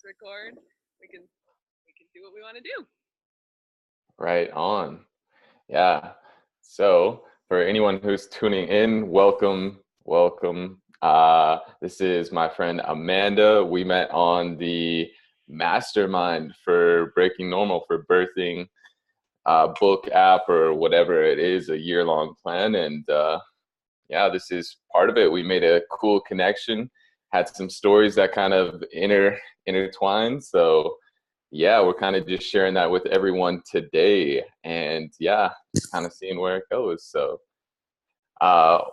record, we can do what we want to do. Right on. Yeah. So for anyone who's tuning in, welcome. This is my friend Amanda. We met on the mastermind for Breaking Normal, for birthing book app or whatever it is, a year-long plan. And yeah, this is part of it. We made a cool connection, had some stories that kind of intertwined. So yeah, we're kind of just sharing that with everyone today, and yeah, just kind of seeing where it goes. So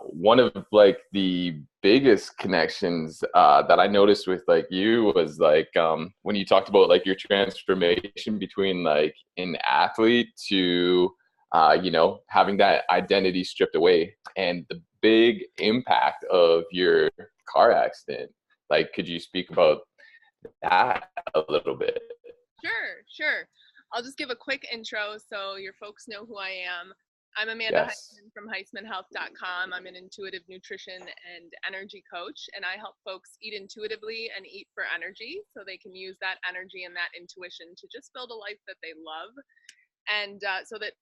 one of like the biggest connections that I noticed with like you was like when you talked about like your transformation between like an athlete to having that identity stripped away, and the big impact of your car accident. Like, could you speak about that a little bit? Sure. I'll just give a quick intro so your folks know who I am. I'm Amanda Heisman from HeismanHealth.com. I'm an intuitive nutrition and energy coach, and I help folks eat intuitively and eat for energy so they can use that energy and that intuition to just build a life that they love. And so that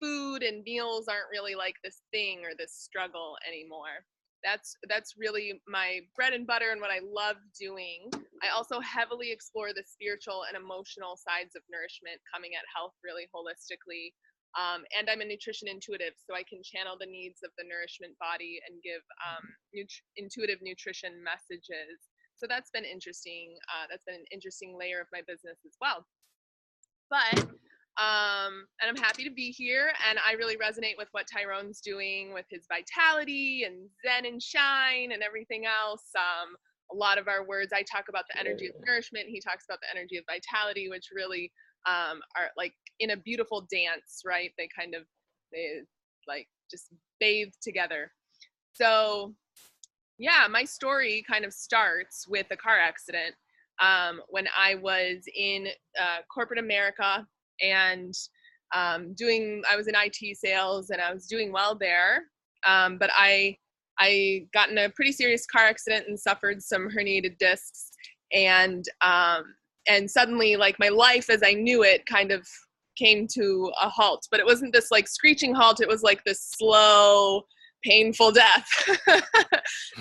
food and meals aren't really like this thing or this struggle anymore. That's really my bread and butter and what I love doing. I also heavily explore the spiritual and emotional sides of nourishment, coming at health really holistically. And I'm a nutrition intuitive, so I can channel the needs of the nourishment body and give intuitive nutrition messages. So that's been interesting. That's been an interesting layer of my business as well. But and I'm happy to be here, and I really resonate with what Tyrone's doing with his vitality and Zen and Shine and everything else. A lot of our words, I talk about the energy of nourishment, he talks about the energy of vitality, which really are like in a beautiful dance, right? They like just bathe together. So yeah, my story kind of starts with a car accident when I was in corporate America, and I was in IT sales, and I was doing well there. But I got in a pretty serious car accident and suffered some herniated discs, and suddenly like my life as I knew it kind of came to a halt. But it wasn't this like screeching halt. It was like this slow, painful death.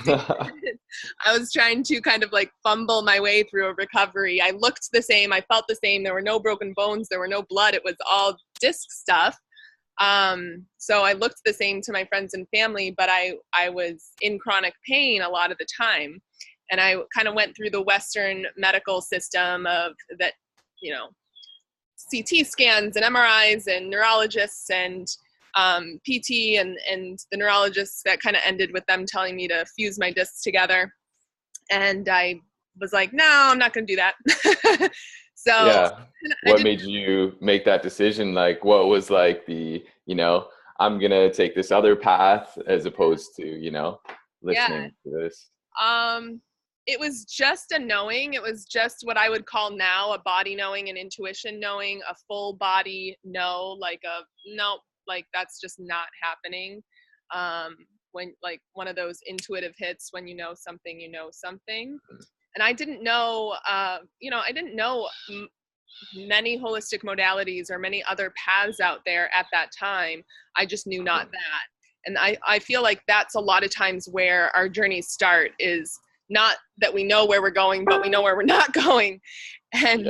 I was trying to kind of like fumble my way through a recovery. I looked the same. I felt the same. There were no broken bones. There were no blood. It was all disc stuff. So I looked the same to my friends and family, but I was in chronic pain a lot of the time. And I kind of went through the Western medical system of that, CT scans and MRIs and neurologists and PT and the neurologists. That kind of ended with them telling me to fuse my discs together. And I was like, no, I'm not going to do that. So yeah. What made you make that decision? Like, what was like the, I'm going to take this other path as opposed to, listening to this? It was just a knowing. It was just what I would call now a body knowing, an intuition knowing, a full body no, like like that's just not happening. When like one of those intuitive hits, when you know something. And I didn't know, I didn't know many holistic modalities or many other paths out there at that time. I just knew not that. And I feel like that's a lot of times where our journeys start, is not that we know where we're going, but we know where we're not going. And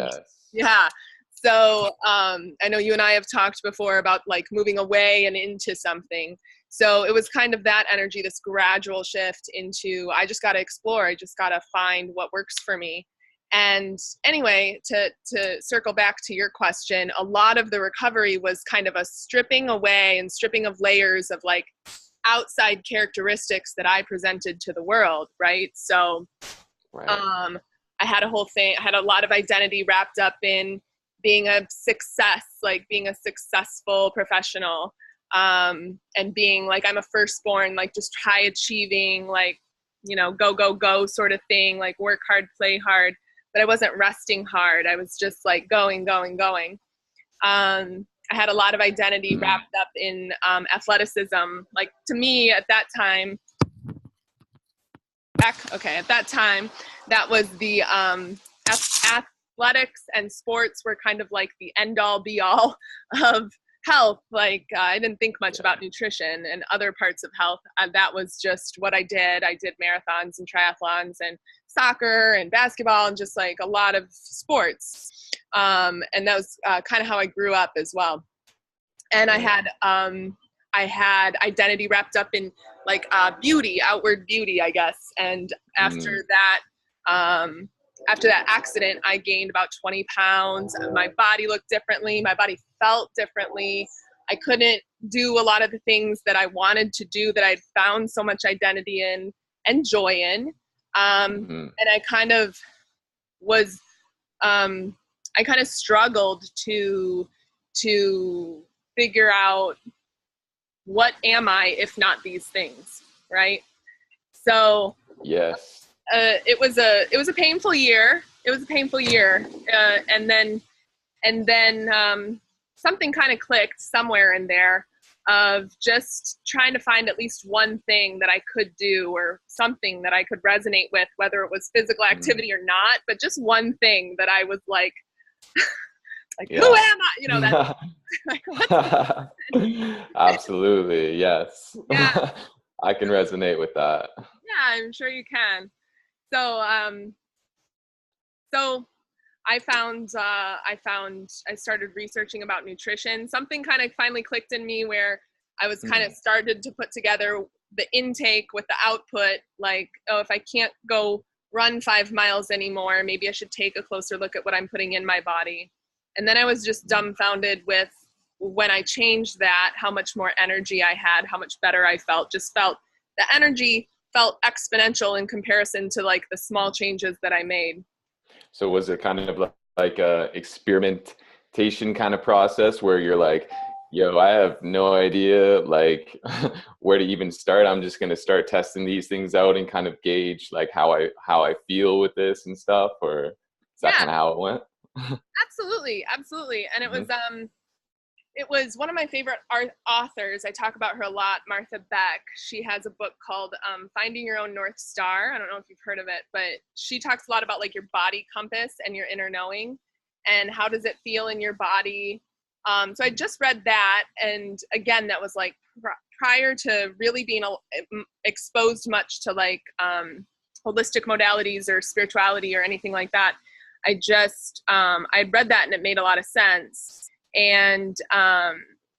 yeah. So I know you and I have talked before about like moving away and into something. So it was kind of that energy, this gradual shift into, I just got to explore. I just got to find what works for me. And anyway, to circle back to your question, a lot of the recovery was kind of a stripping away and stripping of layers of like outside characteristics that I presented to the world, right? So I had a whole thing, I had a lot of identity wrapped up in being a success, like being a successful professional, and being like, I'm a firstborn, like just high achieving, like, go sort of thing, like work hard, play hard, but I wasn't resting hard. I was just like going. I had a lot of identity wrapped up in athleticism. Like to me at that time, that was the athletics and sports were kind of like the end all be all of health. Like I didn't think much about nutrition and other parts of health. That was just what I did. I did marathons and triathlons and soccer and basketball and just like a lot of sports. And that was kind of how I grew up as well. And I had identity wrapped up in like beauty, outward beauty, I guess. And after that accident, I gained about 20 pounds. My body looked differently. My body felt differently. I couldn't do a lot of the things that I wanted to do that I'd found so much identity in and joy in. And I kind of was, I kind of struggled to figure out what am I if not these things, right? So yes. It was a painful year. And then something kind of clicked somewhere in there of just trying to find at least one thing that I could do or something that I could resonate with, whether it was physical activity or not, but just one thing that I was like, who am I? You know, that like, absolutely. Yes. Yeah. I can resonate with that. Yeah, I'm sure you can. So I started researching about nutrition. Something kind of finally clicked in me where I was kind of started to put together the intake with the output. Like, oh, if I can't go run 5 miles anymore, maybe I should take a closer look at what I'm putting in my body. And then I was just dumbfounded with when I changed that, how much more energy I had, how much better I felt. Just felt the energy felt exponential in comparison to like the small changes that I made. So was it kind of like a experimentation kind of process where you're like, yo, I have no idea like where to even start. I'm just going to start testing these things out and kind of gauge like how I feel with this and stuff, or is that kind of how it went? Absolutely. And it was one of my favorite authors. I talk about her a lot, Martha Beck. She has a book called Finding Your Own North Star. I don't know if you've heard of it, but she talks a lot about like your body compass and your inner knowing and how does it feel in your body. So I just read that. And again, that was like prior to really being exposed much to like holistic modalities or spirituality or anything like that. I read that and it made a lot of sense. And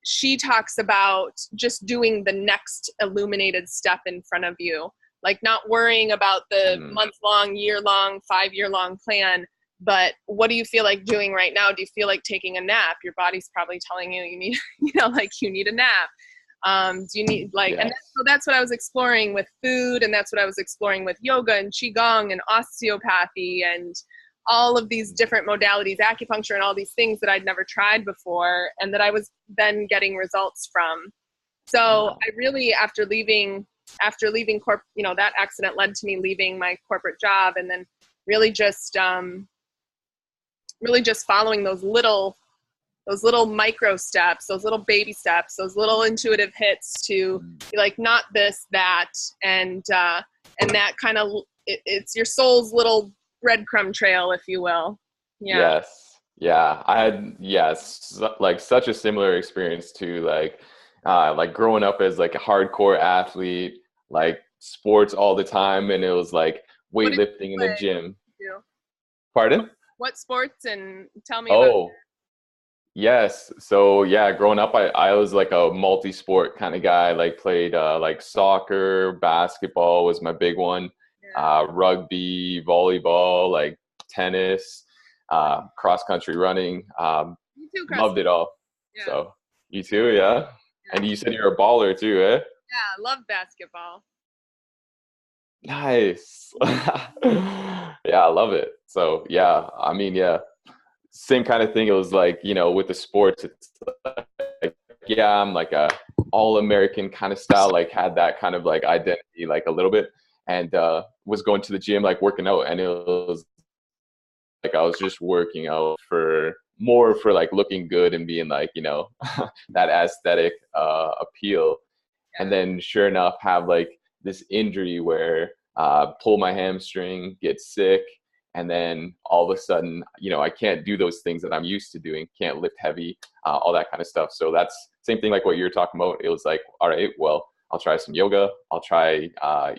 she talks about just doing the next illuminated step in front of you, like not worrying about the month-long, year-long, 5-year-long plan, but what do you feel like doing right now? Do you feel like taking a nap? Your body's probably telling you need, you need a nap. Do you need and so that's what I was exploring with food, and that's what I was exploring with yoga and qigong and osteopathy and all of these different modalities, acupuncture and all these things that I'd never tried before and that I was then getting results from. So I really, after leaving that accident led to me leaving my corporate job and then really just following those little micro steps, those little baby steps, those little intuitive hits to be like, not this, that, and that kind of, it's your soul's little breadcrumb trail, if you will. Yes. Yeah. I had, like such a similar experience to like growing up as like a hardcore athlete, like sports all the time. And it was like weightlifting in the gym. Pardon? What sports? And tell me about yes. So yeah, growing up, I was like a multi-sport kind of guy, like played like soccer, basketball was my big one. Rugby, volleyball, like tennis, cross country running. You too, loved it all. Yeah. So you too, yeah? And you said you're a baller too, eh? Yeah, I love basketball. Nice. Yeah, I love it. So yeah, I mean, yeah, same kind of thing. It was like, with the sports, it's like, yeah, I'm like a all-American kind of style, like had that kind of like identity, like a little bit. And was going to the gym, like working out, and it was like I was just working out for like looking good and being like, that aesthetic appeal. And then sure enough, have like this injury where pull my hamstring, get sick, And then all of a sudden, you know, I can't do those things that I'm used to doing, can't lift heavy, all that kind of stuff. So that's same thing like what you're talking about. It was like, all right, well, I'll try some yoga. I'll try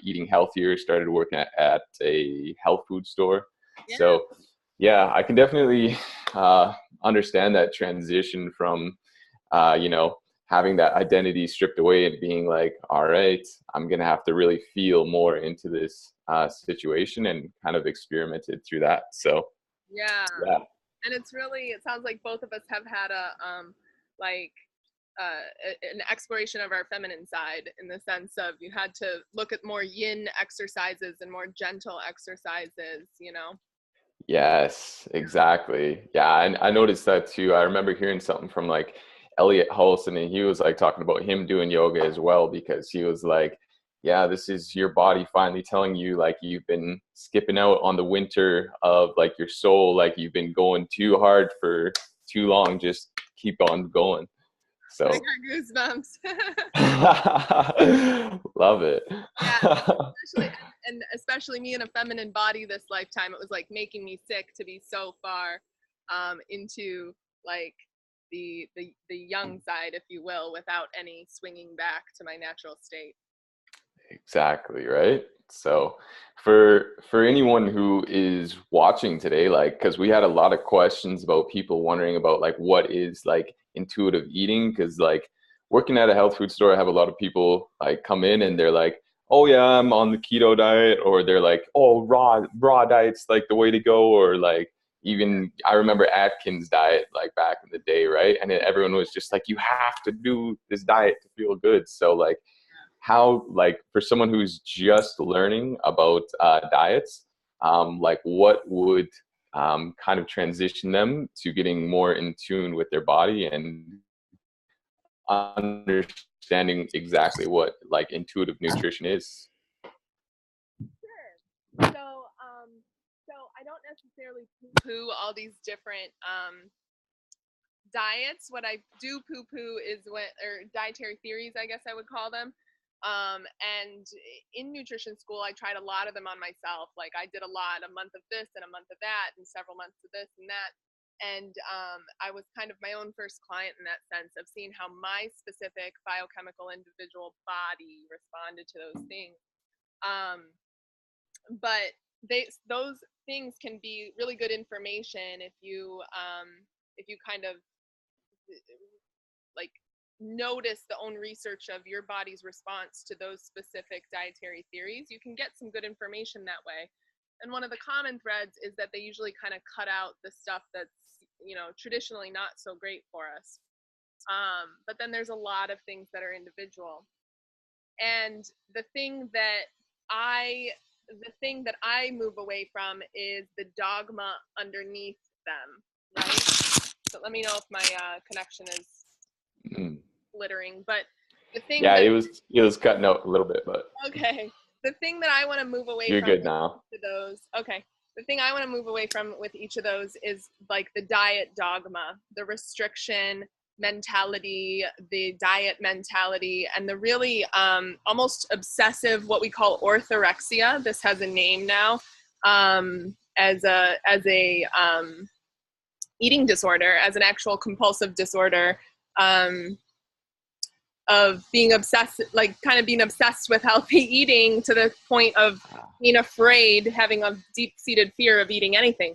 eating healthier. Started working at a health food store. Yeah. So yeah, I can definitely understand that transition from, you know, having that identity stripped away and being like, all right, I'm going to have to really feel more into this situation, and kind of experimented through that. So yeah. And it's really, it sounds like both of us have had like an exploration of our feminine side, in the sense of you had to look at more yin exercises and more gentle exercises, you know? Yes, exactly. Yeah, and I noticed that too. I remember hearing something from like Elliot Hulson, and he was like talking about him doing yoga as well, because he was like, yeah, this is your body finally telling you like you've been skipping out on the winter of like your soul, like you've been going too hard for too long, just keep on going. So I got goosebumps. love it. Yeah, especially, and especially me in a feminine body this lifetime, it was like making me sick to be so far into like the young side, if you will, without any swinging back to my natural state. Exactly, right? So for anyone who is watching today, like, because we had a lot of questions about people wondering about like what is like intuitive eating, because like working at a health food store, I have a lot of people like come in and they're like, oh yeah, I'm on the keto diet, or they're like, oh, raw diet's like the way to go, or like even I remember Atkins diet like back in the day, right? And then everyone was just like, you have to do this diet to feel good. So like, how, like, for someone who's just learning about diets, like what would kind of transition them to getting more in tune with their body and understanding exactly what like intuitive nutrition is? Sure. So I don't necessarily poo-poo all these different diets. What I do poo-poo is when, or dietary theories, I guess I would call them. And in nutrition school, I tried a lot of them on myself. Like I did a month of this and a month of that, and several months of this and that. And I was kind of my own first client in that sense of seeing how my specific biochemical individual body responded to those things. But those things can be really good information if you kind of like notice the own research of your body's response to those specific dietary theories. You can get some good information that way. And one of the common threads is that they usually kind of cut out the stuff that's, you know, traditionally not so great for us. But then there's a lot of things that are individual. And the thing that I move away from is the dogma underneath them, right? So let me know if my connection is glittering. But the thing Yeah, that it was cutting out a little bit, but okay, the thing that I want to move away you're from good now. those, okay, the thing I want to move away from with each of those is like the diet dogma, the restriction mentality, the diet mentality, and the really almost obsessive, what we call orthorexia. This has a name now, as a eating disorder, as an actual compulsive disorder, of being obsessed, like kind of being obsessed with healthy eating to the point of being afraid, having a deep-seated fear of eating anything.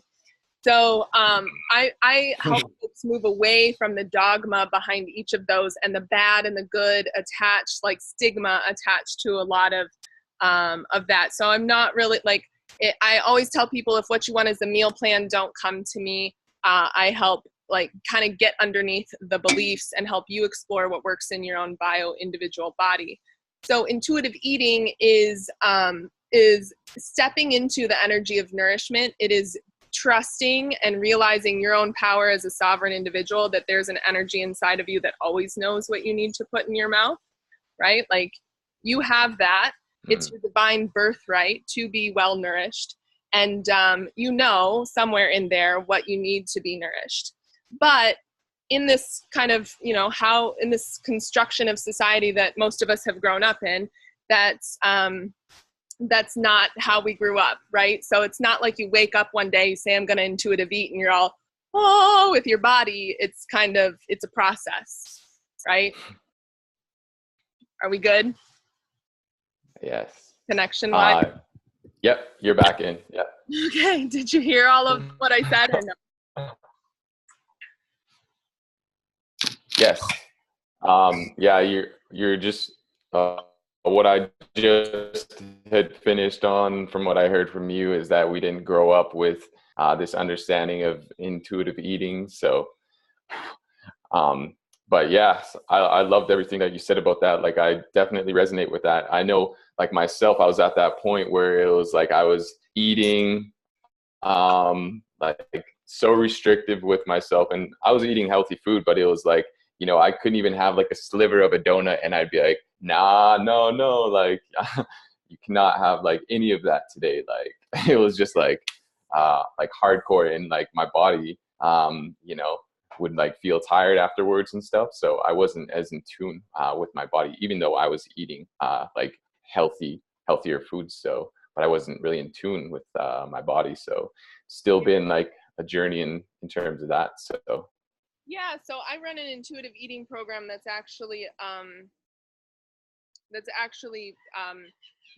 So I help folks move away from the dogma behind each of those, and the bad and the good attached, like stigma attached to a lot of that. So I'm not really like, I always tell people, if what you want is a meal plan, don't come to me. I help like kind of get underneath the beliefs and help you explore what works in your own individual body. So intuitive eating is stepping into the energy of nourishment. It is trusting and realizing your own power as a sovereign individual, that there's an energy inside of you that always knows what you need to put in your mouth, right? Like you have that. It's your divine birthright to be well nourished. And you know somewhere in there what you need to be nourished. But in this kind of, you know, how in this construction of society that most of us have grown up in, that's that's not how we grew up, right? So it's not like you wake up one day, you say, I'm going to intuitive eat, and you're all, oh, with your body. It's kind of, it's a process, right? Are we good? Yes. Connection wise? Yep, you're back in. Yep. Okay. Did you hear all of what I said or no? Yes. Yeah, you're just what I just had finished on from what I heard from you is that we didn't grow up with this understanding of intuitive eating. So, but yeah, I loved everything that you said about that. Like, I definitely resonate with that. I know, like myself, I was at that point where it was like I was eating like so restrictive with myself, and I was eating healthy food, but it was like, you know, I couldn't even have like a sliver of a donut, and I'd be like, nah, no, like you cannot have like any of that today. Like it was just like hardcore, and like my body, you know, would like feel tired afterwards and stuff. So I wasn't as in tune with my body, even though I was eating like healthier foods. So, but I wasn't really in tune with my body. So still been like a journey in terms of that. So yeah, so I run an intuitive eating program that's actually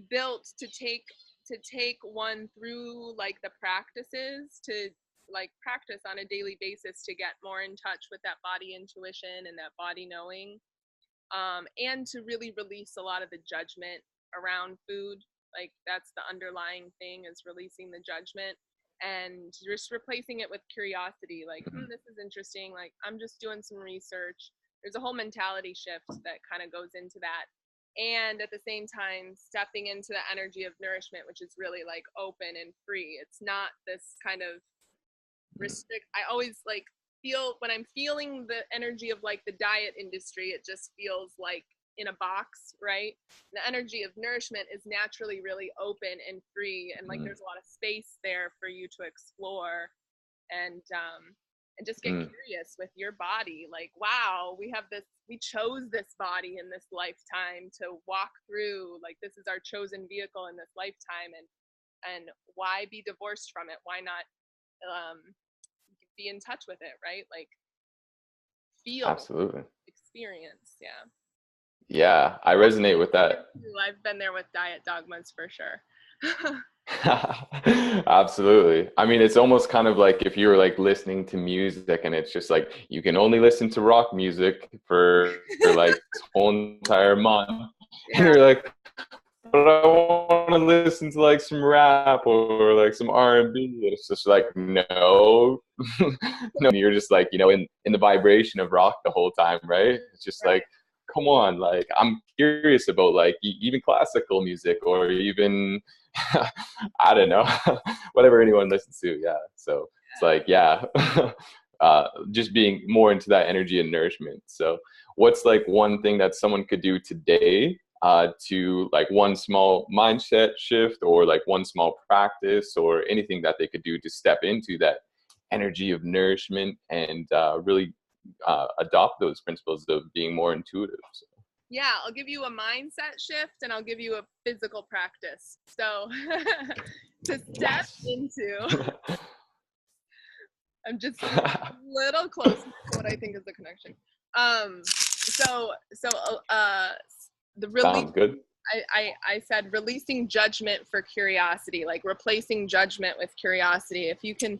built to take one through like the practices, to like practice on a daily basis to get more in touch with that body intuition and that body knowing, and to really release a lot of the judgment around food. Like that's the underlying thing, is releasing the judgment and just replacing it with curiosity. Like, this is interesting. Like, I'm just doing some research. There's a whole mentality shift that kind of goes into that. And at the same time, stepping into the energy of nourishment, which is really like open and free. It's not this kind of restrict. I always like feel, when I'm feeling the energy of like the diet industry, it just feels like in a box, right? The energy of nourishment is naturally really open and free, and like there's a lot of space there for you to explore and just get curious with your body. Like, wow, we chose this body in this lifetime to walk through. Like, this is our chosen vehicle in this lifetime, and why be divorced from it? Why not be in touch with it, right? Like, feel, absolutely, experience. Yeah, I resonate with that. I've been there with diet dogmas for sure. Absolutely. I mean, it's almost kind of like if you're like listening to music and it's just like you can only listen to rock music for like this whole entire month. Yeah. And you're like, but I want to listen to like some rap or like some R&B. It's just like, no. No, you're just like, you know, in the vibration of rock the whole time, right? It's just like, come on, like I'm curious about like even classical music or even I don't know, whatever anyone listens to. Yeah. So it's like, yeah, just being more into that energy and nourishment. So what's like one thing that someone could do today to like one small mindset shift or like one small practice or anything that they could do to step into that energy of nourishment and really adopt those principles of being more intuitive? So. Yeah, I'll give you a mindset shift and I'll give you a physical practice. So to step into, I'm just a little close to what I think is the connection. The release. Sounds good. I said releasing judgment for curiosity, like replacing judgment with curiosity. If you can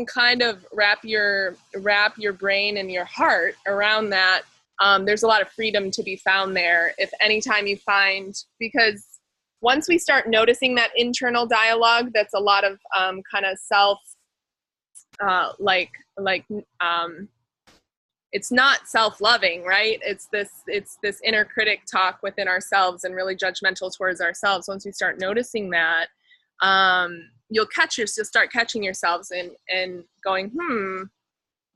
kind of wrap your brain and your heart around that, there's a lot of freedom to be found there. If anytime you find, because once we start noticing that internal dialogue, that's a lot of kind of self, it's not self-loving, right? It's this inner critic talk within ourselves and really judgmental towards ourselves. Once you start noticing that, you'll start catching yourselves and going,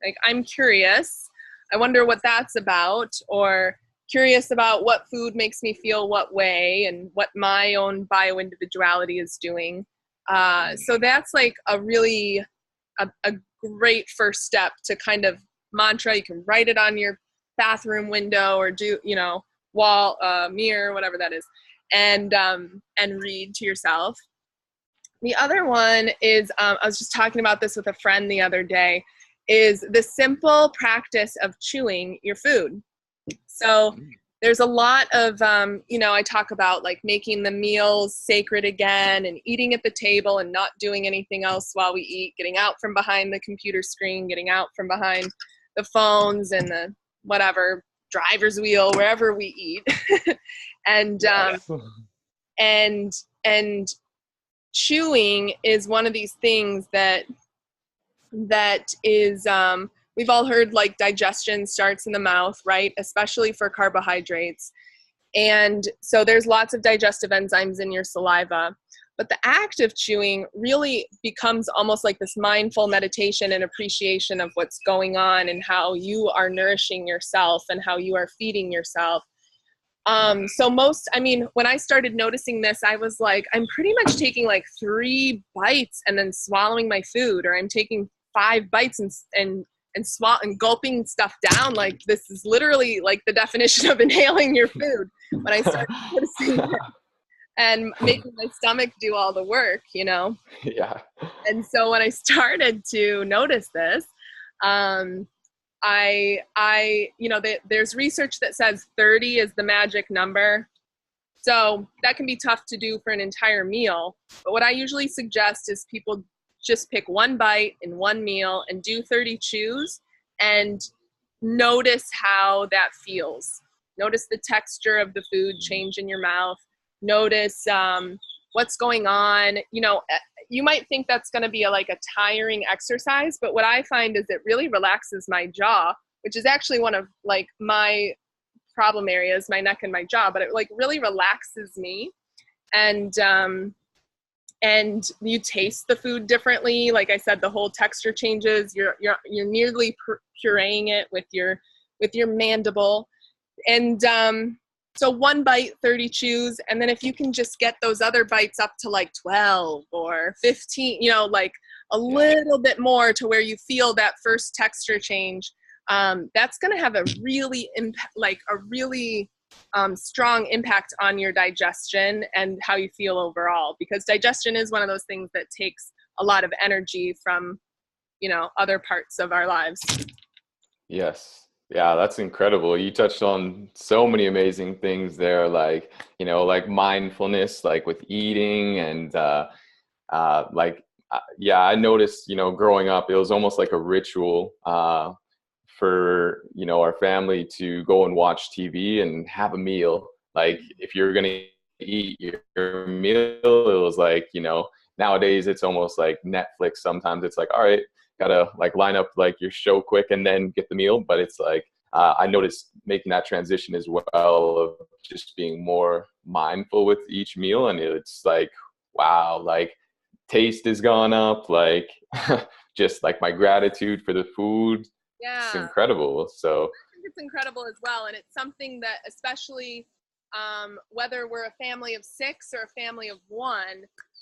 like, I'm curious. I wonder what that's about, or curious about what food makes me feel what way and what my own bio-individuality is doing. So that's like a really a great first step to kind of mantra. You can write it on your bathroom window or do, wall, mirror, whatever that is. and read to yourself. The other one is, I was just talking about this with a friend the other day, is the simple practice of chewing your food. So there's a lot of, I talk about like making the meals sacred again and eating at the table and not doing anything else while we eat, getting out from behind the computer screen, getting out from behind the phones and the whatever driver's wheel, wherever we eat. and chewing is one of these things that is, we've all heard like digestion starts in the mouth, right? Especially for carbohydrates. And so there's lots of digestive enzymes in your saliva. But the act of chewing really becomes almost like this mindful meditation and appreciation of what's going on and how you are nourishing yourself and how you are feeding yourself. When I started noticing this, I was like, I'm pretty much taking like 3 bites and then swallowing my food, or I'm taking 5 bites and gulping stuff down. Like, this is literally like the definition of inhaling your food when I started noticing it and making my stomach do all the work, Yeah. And so when I started to notice this, there's research that says 30 is the magic number. So that can be tough to do for an entire meal. But what I usually suggest is people just pick 1 bite in 1 meal and do 30 chews and notice how that feels. Notice the texture of the food change in your mouth. Notice what's going on. You might think that's going to be a tiring exercise, but what I find is it really relaxes my jaw, which is actually one of like my problem areas, my neck and my jaw, but it like really relaxes me. And you taste the food differently. Like I said, the whole texture changes. You're nearly pureeing it with your mandible. And so 1 bite, 30 chews. And then if you can just get those other bites up to like 12 or 15, like a little bit more to where you feel that first texture change, that's going to have a really strong impact on your digestion and how you feel overall, because digestion is one of those things that takes a lot of energy from, other parts of our lives. Yes. Yeah, that's incredible. You touched on so many amazing things there, like, like mindfulness, like with eating and I noticed, growing up, it was almost like a ritual for, our family to go and watch TV and have a meal. Like if you're going to eat your meal, it was like, nowadays it's almost like Netflix. Sometimes it's like, all right, gotta like line up like your show quick and then get the meal. But it's like, I noticed making that transition as well of just being more mindful with each meal. And it's like, wow, like taste has gone up, like just like my gratitude for the food. Yeah. It's incredible. So I think it's incredible as well. And it's something that, especially whether we're a family of 6 or a family of 1,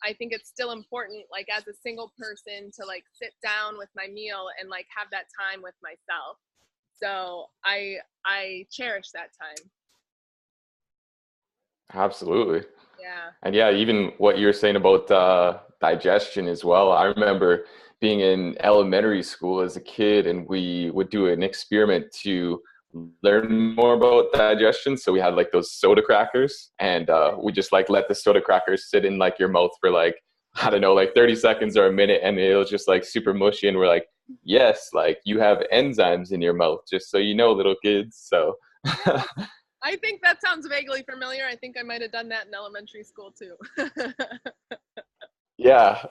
I think it's still important, like as a single person, to like sit down with my meal and like have that time with myself. So I cherish that time. Absolutely. Yeah. And yeah, even what you're saying about digestion as well. I remember being in elementary school as a kid, and we would do an experiment to learn more about digestion. So we had like those soda crackers, and we just like let the soda crackers sit in like your mouth for like, I don't know, like 30 seconds or a minute, and it was just like super mushy. And we're like, yes, like you have enzymes in your mouth, just so you know, little kids. So I think that sounds vaguely familiar. I think I might have done that in elementary school too. Yeah.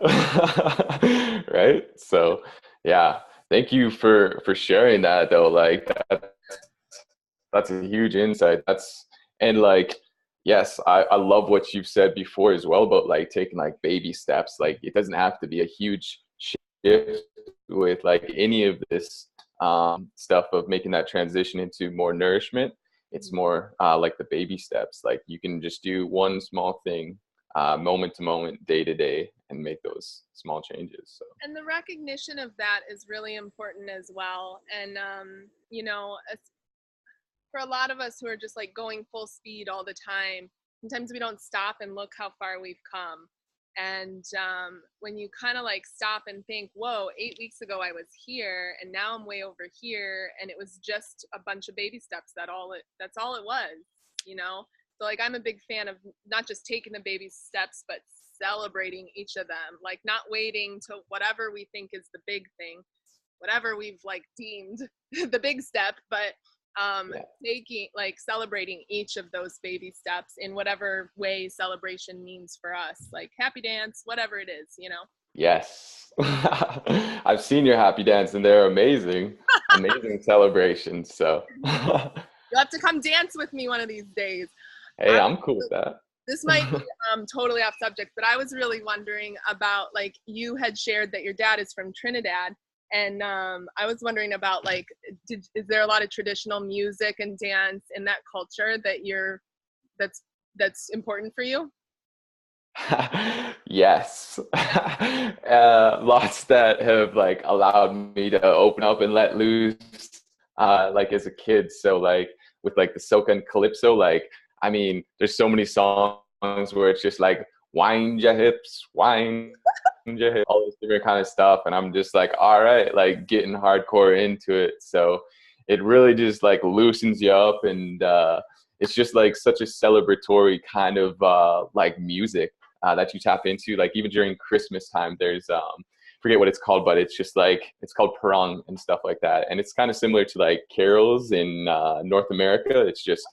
Right. So yeah, thank you for sharing that though. Like that's a huge insight. And like, yes, I love what you've said before as well about like taking like baby steps. Like it doesn't have to be a huge shift with like any of this stuff of making that transition into more nourishment. It's more like the baby steps. Like you can just do one small thing moment to moment, day to day, and make those small changes. So. And the recognition of that is really important as well. And, for a lot of us who are just like going full speed all the time, sometimes we don't stop and look how far we've come. And when you kind of like stop and think, whoa, 8 weeks ago I was here and now I'm way over here, and it was just a bunch of baby steps. That's all it was, you know? So like, I'm a big fan of not just taking the baby steps, but celebrating each of them, like not waiting to whatever we think is the big thing, whatever we've like deemed the big step, but taking, like, celebrating each of those baby steps in whatever way celebration means for us, like happy dance, whatever it is, you know? Yes. I've seen your happy dance and they're amazing, amazing celebrations. So You'll have to come dance with me one of these days. hey, I'm cool with that. This might be totally off subject, but I was really wondering about, like, you had shared that your dad is from Trinidad. And I was wondering about, like, is there a lot of traditional music and dance in that culture that's important for you? Yes. Lots that have like allowed me to open up and let loose like as a kid. So like with like the soca and calypso, like, I mean, there's so many songs where it's just like wind your hips, wind your hips, all this different kind of stuff. And I'm just like, all right, like getting hardcore into it. So it really just like loosens you up, and it's just like such a celebratory kind of like music that you tap into. Like even during Christmas time, there's forget what it's called, but it's just like, it's called parang and stuff like that. And it's kind of similar to like carols in North America. It's just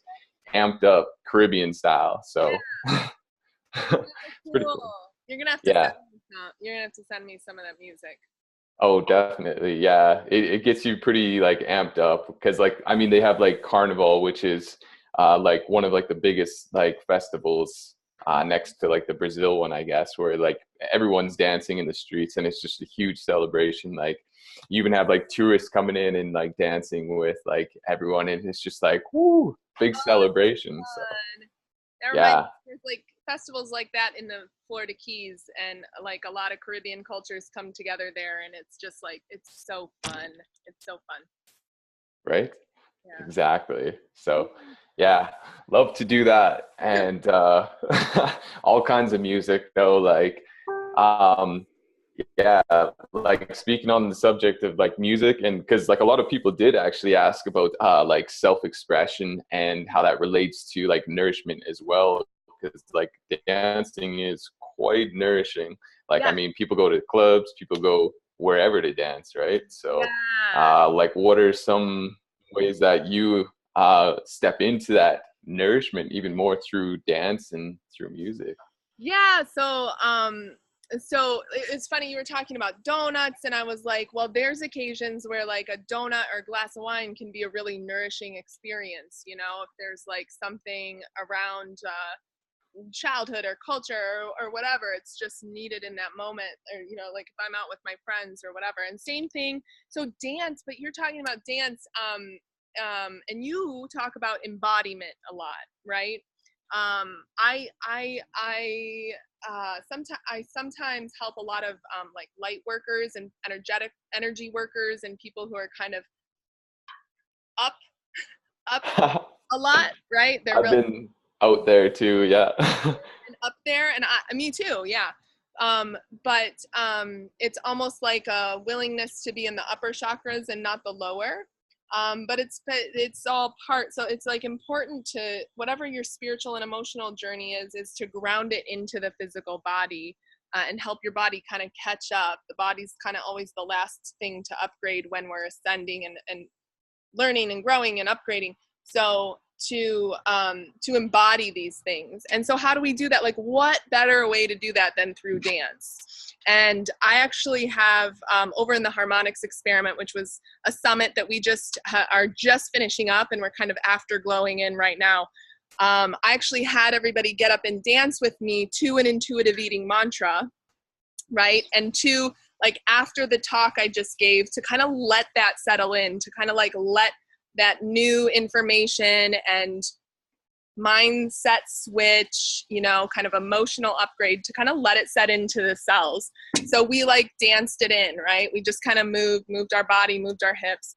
amped up Caribbean style. So Cool. it's pretty cool. You're gonna have to send me some of that music. Oh, definitely. Yeah. It gets you pretty like amped up because like, I mean, they have like Carnival, which is like one of like the biggest like festivals next to like the Brazil one, I guess, where like everyone's dancing in the streets and it's just a huge celebration. Like you even have like tourists coming in and like dancing with like everyone, and it's just like, whoo, big celebration. So yeah. There's like festivals like that in the Florida Keys, and like a lot of Caribbean cultures come together there, and it's just like, it's so fun. It's so fun. Right? Yeah. Exactly. So yeah, love to do that. And all kinds of music though, like yeah, like speaking on the subject of like music, and because like a lot of people did actually ask about like self-expression and how that relates to like nourishment as well, because like dancing is quite nourishing. Like I mean, people go to clubs, people go wherever to dance, right? So like what are some ways that you step into that nourishment even more through dance and through music? So it's funny, you were talking about donuts, and I was like, well, there's occasions where like a donut or a glass of wine can be a really nourishing experience, you know, if there's like something around childhood or culture or whatever, it's just needed in that moment. Or, you know, like if I'm out with my friends or whatever. And same thing, so dance, but you're talking about dance, and you talk about embodiment a lot, right? I sometimes help a lot of like light workers and energy workers and people who are kind of up a lot, right? I've been out there too, yeah. And up there, and me too, yeah. But it's almost like a willingness to be in the upper chakras and not the lower. But it's all part. So it's like important to, whatever your spiritual and emotional journey is to ground it into the physical body and help your body kind of catch up. The body's kind of always the last thing to upgrade when we're ascending and learning and growing and upgrading. So to embody these things. And so how do we do that? Like, what better way to do that than through dance? And I actually have over in the Harmonics Experiment, which was a summit that we are just finishing up, and we're kind of afterglowing in right now. I actually had everybody get up and dance with me to an intuitive eating mantra, right? And to, like, after the talk I just gave, to kind of let that settle in, to kind of like let that new information and mindset switch, you know, kind of emotional upgrade, to kind of let it set into the cells. So we like danced it in, right? We just kind of moved our body, moved our hips.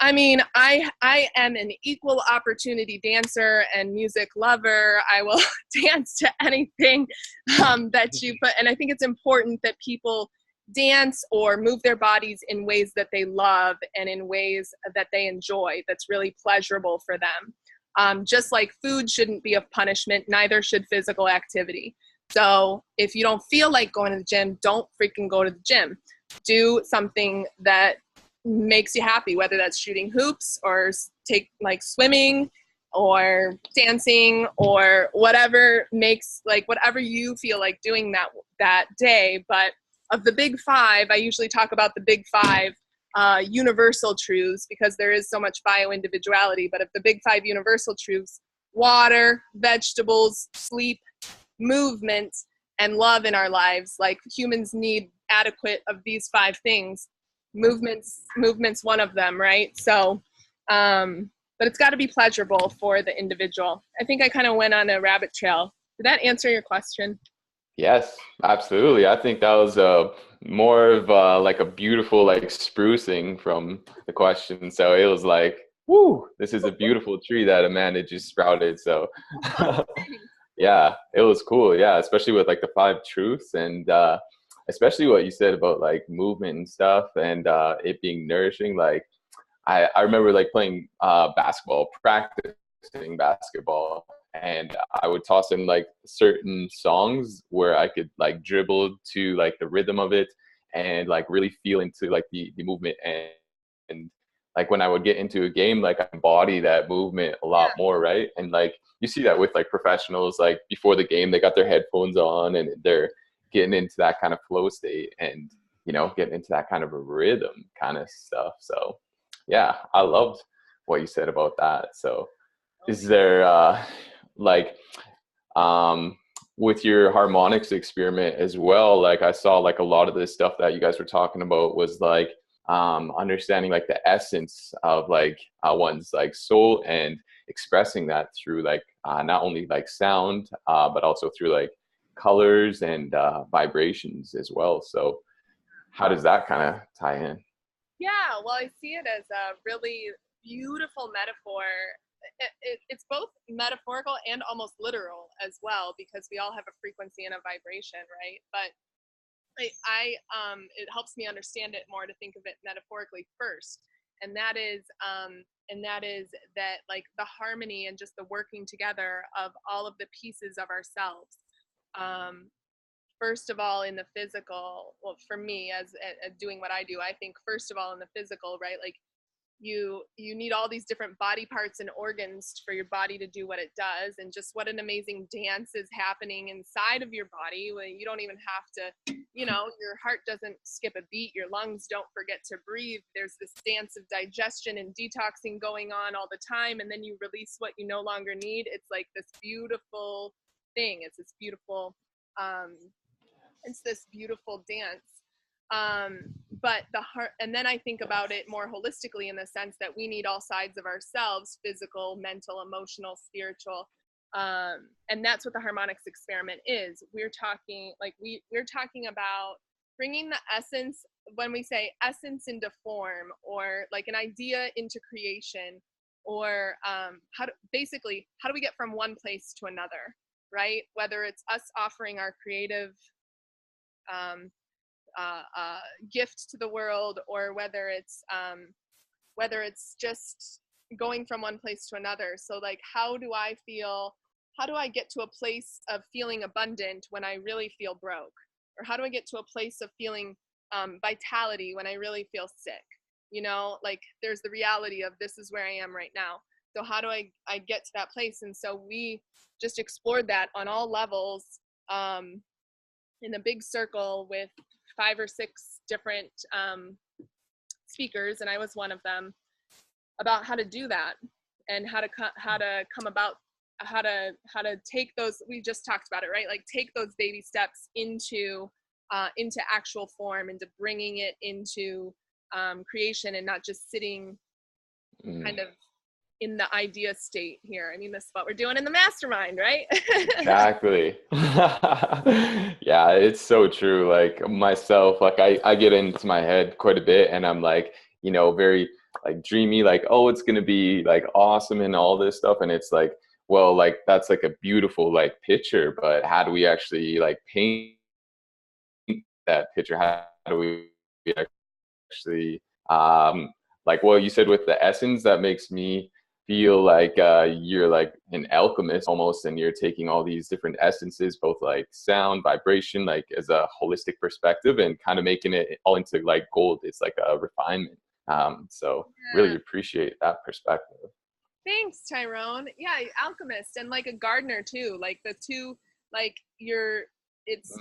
I mean, I am an equal opportunity dancer and music lover. I will dance to anything that you put. And I think it's important that people dance or move their bodies in ways that they love and in ways that they enjoy, that's really pleasurable for them. Just like food shouldn't be a punishment, neither should physical activity. So if you don't feel like going to the gym, don't freaking go to the gym. Do something that makes you happy, whether that's shooting hoops or take like swimming or dancing or whatever makes, like whatever you feel like doing that day. But of the big five, I usually talk about the big five universal truths, because there is so much bio-individuality. But of the big five universal truths, water, vegetables, sleep, movement, and love in our lives, like humans need adequate of these five things. Movement's one of them, right? So but it's got to be pleasurable for the individual. I think I kind of went on a rabbit trail. Did that answer your question? Yes, absolutely. I think that was more of like a beautiful like sprucing from the question. So it was like, woo, this is a beautiful tree that Amanda just sprouted. So yeah, it was cool. Yeah, especially with like the five truths, and especially what you said about like movement and stuff, and it being nourishing. Like I remember like playing basketball, practicing basketball, and I would toss in like certain songs where I could like dribble to like the rhythm of it and like really feel into like the movement, and like when I would get into a game, like I embody that movement a lot more, right? And like you see that with like professionals, like before the game, they got their headphones on and they're getting into that kind of flow state and, you know, getting into that kind of a rhythm kind of stuff. So yeah, I loved what you said about that. So is there like with your harmonics experiment as well, like I saw like a lot of this stuff that you guys were talking about was like understanding like the essence of like one's like soul and expressing that through like not only like sound but also through like colors and vibrations as well. So how does that kind of tie in? Yeah, well, I see it as a really beautiful metaphor. It's both metaphorical and almost literal as well, because we all have a frequency and a vibration, right? But it helps me understand it more to think of it metaphorically first, and that is that like the harmony and just the working together of all of the pieces of ourselves. First of all, in the physical, well, for me as doing what I do, I think first of all in the physical, right? Like you need all these different body parts and organs for your body to do what it does, and just what an amazing dance is happening inside of your body when you don't even have to, you know, your heart doesn't skip a beat, your lungs don't forget to breathe. There's this dance of digestion and detoxing going on all the time, and then you release what you no longer need. It's like this beautiful thing. It's this beautiful dance. But the heart, and then I think about it more holistically in the sense that we need all sides of ourselves: physical, mental, emotional, spiritual. And that's what the harmonics experiment is. We're talking like we're talking about bringing the essence, when we say essence into form, or like an idea into creation, or how do we get from one place to another, right? Whether it's us offering our creative gift to the world, or whether it's just going from one place to another. So like, how do I get to a place of feeling abundant when I really feel broke? Or how do I get to a place of feeling vitality when I really feel sick? You know, like there's the reality of this is where I am right now. So how do I get to that place? And so we just explored that on all levels in a big circle with 5 or 6 different speakers, and I was one of them, about how to do that, and how to come about how to take those, we just talked about it, right? Like take those baby steps into actual form, into bringing it into creation, and not just sitting kind of in the idea state here. I mean, this is what we're doing in the mastermind, right? Exactly. Yeah, it's so true. Like myself, like I get into my head quite a bit, and I'm like, you know, very like dreamy, like, oh, it's gonna be like awesome and all this stuff. And it's like, well, like that's like a beautiful like picture, but how do we actually like paint that picture? How do we actually like what you said with the essence, that makes me feel like you're like an alchemist almost, and you're taking all these different essences, both like sound, vibration, like as a holistic perspective, and kind of making it all into like gold. It's like a refinement. So Yeah. really appreciate that perspective. Thanks, Tyrone. Yeah, alchemist and like a gardener too. Like the two, like you're, it's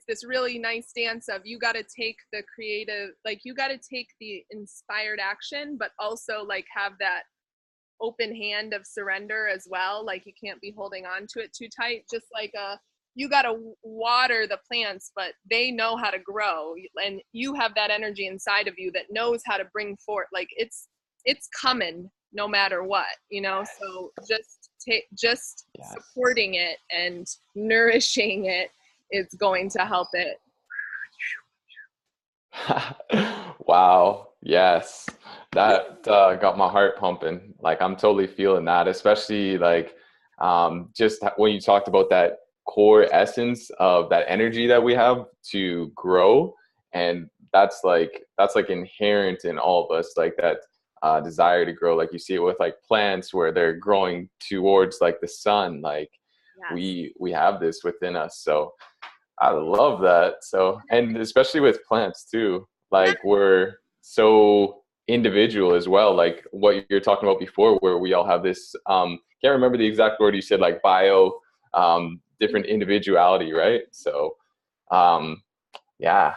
this really nice dance of you got to take the creative, like you got to take the inspired action, but also like have that open hand of surrender as well. Like you can't be holding on to it too tight. Just like you got to water the plants, but they know how to grow, and you have that energy inside of you that knows how to bring forth. Like it's coming no matter what, you know. So just Yes. supporting it and nourishing it is going to help it. Wow. Yes. That got my heart pumping. Like I'm totally feeling that, especially like just when you talked about that core essence of that energy that we have to grow. And that's like inherent in all of us, like that desire to grow. Like you see it with like plants where they're growing towards like the sun. Like Yes. we have this within us. So I love that. So, and especially with plants too, Yeah. like we're so individual as well. Like what you're talking about before, where we all have this, can't remember the exact word you said, like different individuality, right? So, yeah.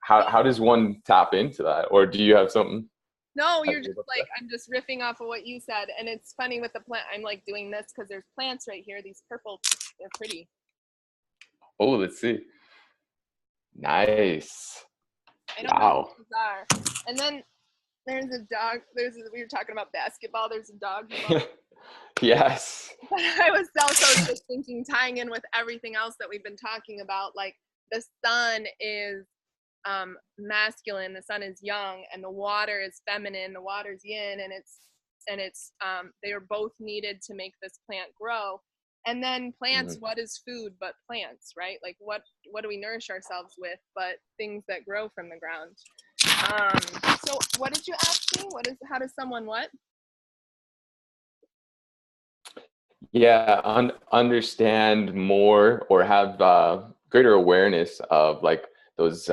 How does one tap into that? Or do you have something? No, you're just like, I'm just riffing off of what you said. And it's funny with the plant. I'm like doing this because there's plants right here. These purple, they're pretty. Oh, let's see. Nice. I know how Wow. these are. And then there's a dog. We were talking about basketball. There's a dog. Yes. I was also just thinking, tying in with everything else that we've been talking about, like the sun is masculine, the sun is yang, and the water is feminine, the water's yin, and it's they are both needed to make this plant grow. And then plants, what is food but plants, right? Like what do we nourish ourselves with but things that grow from the ground? So what did you ask me? How does someone what? Yeah, understand more or have greater awareness of like those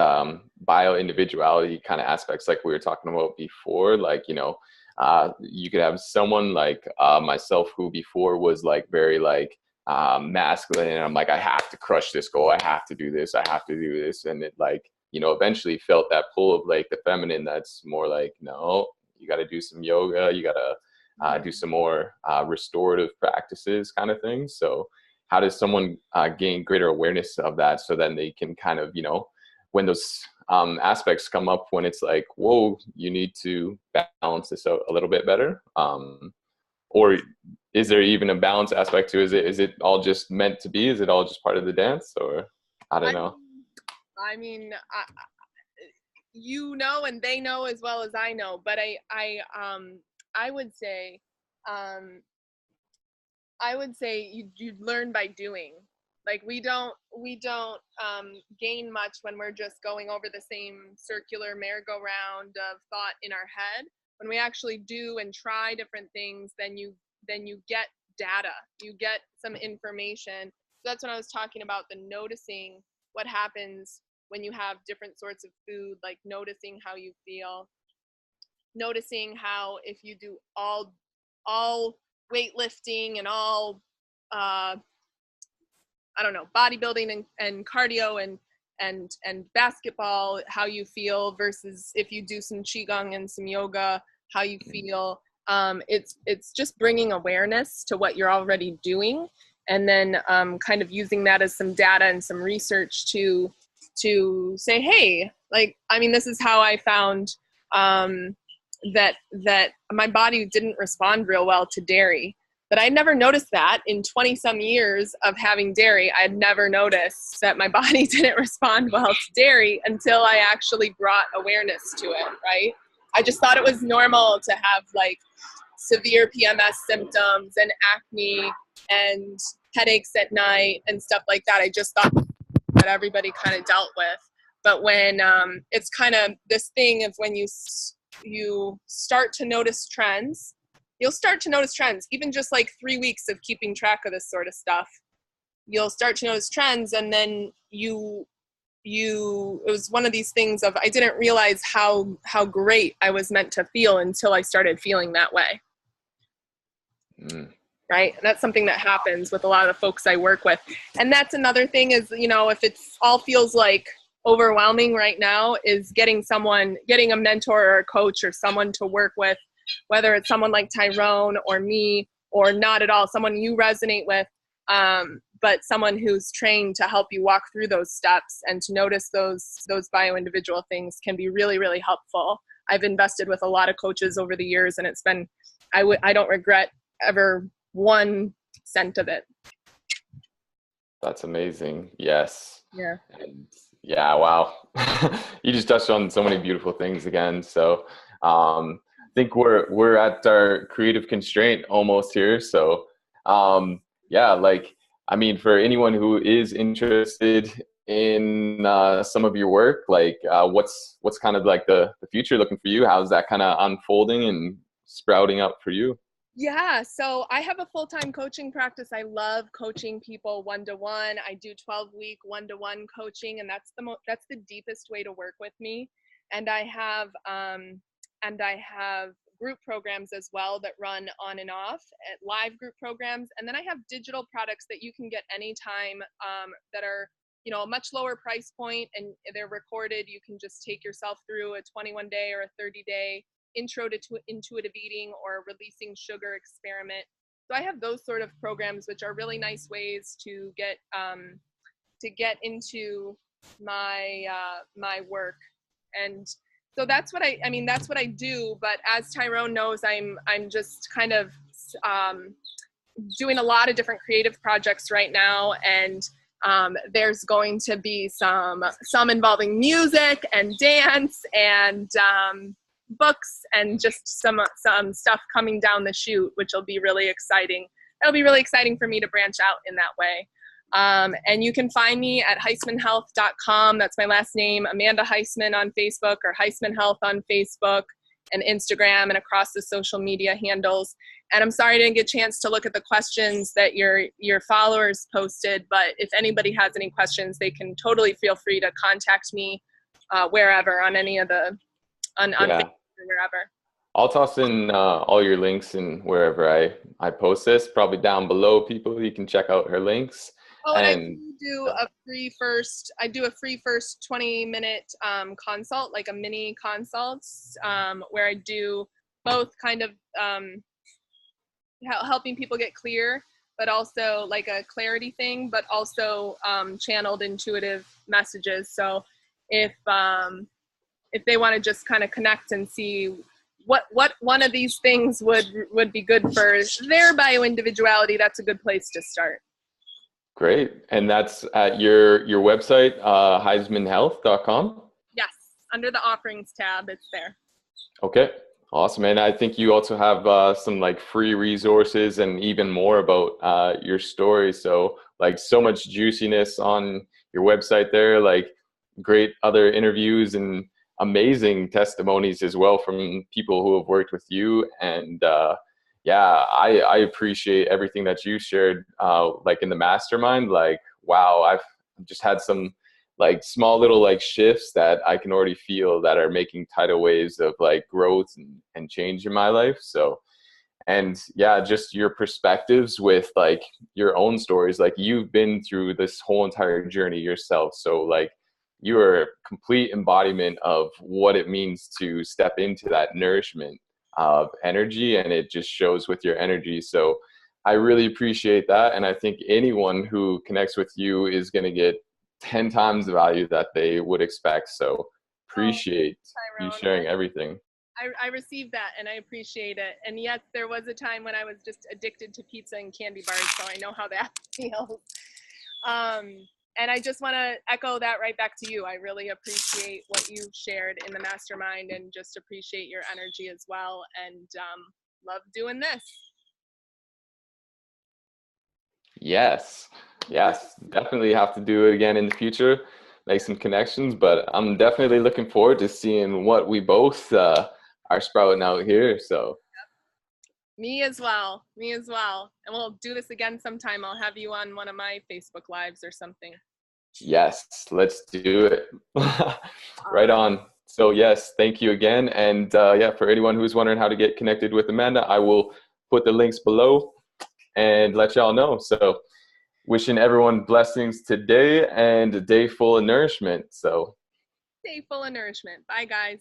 bio individuality kind of aspects, like we were talking about before. Like, you know, you could have someone like myself, who before was like very like masculine, and I'm like, I have to crush this goal, I have to do this, I have to do this, and it like, you know, eventually felt that pull of like the feminine that's more like, no, you got to do some yoga, you got to do some more restorative practices kind of thing. So how does someone gain greater awareness of that, so then they can kind of, you know, when those aspects come up, when it's like, whoa, you need to balance this out a little bit better? Or is there even a balance aspect to it? Is it all just meant to be? Is it all just part of the dance? Or I don't know. I mean, you know, and they know as well as I know, but I would say, you learn by doing. Like we don't gain much when we're just going over the same circular merry-go-round of thought in our head. When we actually do and try different things, then you get data, you get some information. So that's when I was talking about the noticing what happens when you have different sorts of food, like noticing how you feel, noticing how if you do all weightlifting and all I don't know, bodybuilding and cardio and basketball, how you feel, versus if you do some qigong and some yoga, how you feel. It's just bringing awareness to what you're already doing, and then kind of using that as some data and some research to say, hey, like, I mean, this is how I found that my body didn't respond real well to dairy. But I never noticed that in 20 some years of having dairy. I had never noticed that my body didn't respond well to dairy until I actually brought awareness to it, right? I just thought it was normal to have like severe PMS symptoms and acne and headaches at night and stuff like that. I just thought that everybody kind of dealt with. But when it's kind of this thing of when you start to notice trends, you'll start to notice trends, even just like 3 weeks of keeping track of this sort of stuff. You'll start to notice trends, and then it was one of these things of I didn't realize how great I was meant to feel until I started feeling that way. Right? And that's something that happens with a lot of the folks I work with. And that's another thing is, you know, if it's all feels like overwhelming right now, is getting a mentor or a coach or someone to work with, whether it's someone like Tyrone or me or not at all, someone you resonate with, but someone who's trained to help you walk through those steps and to notice those bio-individual things can be really, really helpful. I've invested with a lot of coaches over the years, and it's been, I don't regret ever 1 cent of it. That's amazing. Yes. Yeah. And yeah, wow. You just touched on so many beautiful things again. So I think we're at our creative constraint almost here. So yeah, like, I mean, for anyone who is interested in some of your work, like what's kind of like the future looking for you? How's that kind of unfolding and sprouting up for you? Yeah, so I have a full-time coaching practice. I love coaching people one-to-one. I do 12-week one-to-one coaching, and that's the deepest way to work with me. And I have group programs as well that run on and off, at live group programs. And then I have digital products that you can get anytime that are, you know, a much lower price point, and they're recorded. You can just take yourself through a 21-day or a 30-day intro to intuitive eating or releasing sugar experiment. So I have those sort of programs, which are really nice ways to get into my my work. And so that's what that's what I do. But as Tyrone knows, I'm just kind of doing a lot of different creative projects right now, and there's going to be some involving music and dance and books and just some stuff coming down the chute, which will be really exciting. It'll be really exciting for me to branch out in that way. And you can find me at heismanhealth.com. That's my last name, Amanda Heisman on Facebook, or Heisman Health on Facebook and Instagram and across the social media handles. And I'm sorry I didn't get a chance to look at the questions that your followers posted, but if anybody has any questions, they can totally feel free to contact me wherever, on any of the on Facebook or wherever. I'll toss in all your links and wherever I post this, probably down below, people. You can check out her links. Oh, and I do a free first 20-minute consult, like a mini consult, where I do both kind of helping people get clear, but also like a clarity thing, but also channeled intuitive messages. So if they want to just kind of connect and see what one of these things would be good for their bio-individuality, that's a good place to start. Great. And that's at your website, heismanhealth.com? Yes. Under the offerings tab, it's there. Okay. Awesome. And I think you also have some like free resources and even more about your story. So like so much juiciness on your website there, like great other interviews and amazing testimonies as well from people who have worked with you. And yeah, I appreciate everything that you shared, like in the mastermind. Like, wow, I've just had some like small little like shifts that I can already feel that are making tidal waves of like growth and change in my life. So, and yeah, just your perspectives with like your own stories, like you've been through this whole entire journey yourself. So like you are a complete embodiment of what it means to step into that nourishment of energy, and it just shows with your energy. So I really appreciate that. And I think anyone who connects with you is going to get 10 times the value that they would expect. So appreciate you sharing everything. I received that, and I appreciate it. And yes, there was a time when I was just addicted to pizza and candy bars, so I know how that feels. And I just want to echo that right back to you. I really appreciate what you shared in the mastermind and just appreciate your energy as well. And love doing this. Yes. Yes. Definitely have to do it again in the future. Make some connections. But I'm definitely looking forward to seeing what we both are sprouting out here. So. Me as well. Me as well. And we'll do this again sometime. I'll have you on one of my Facebook Lives or something. Yes, let's do it. Right on. So yes, thank you again. And yeah, for anyone who's wondering how to get connected with Amanda, I will put the links below and let y'all know. So wishing everyone blessings today and a day full of nourishment. So stay full of nourishment. Bye, guys.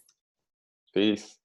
Peace.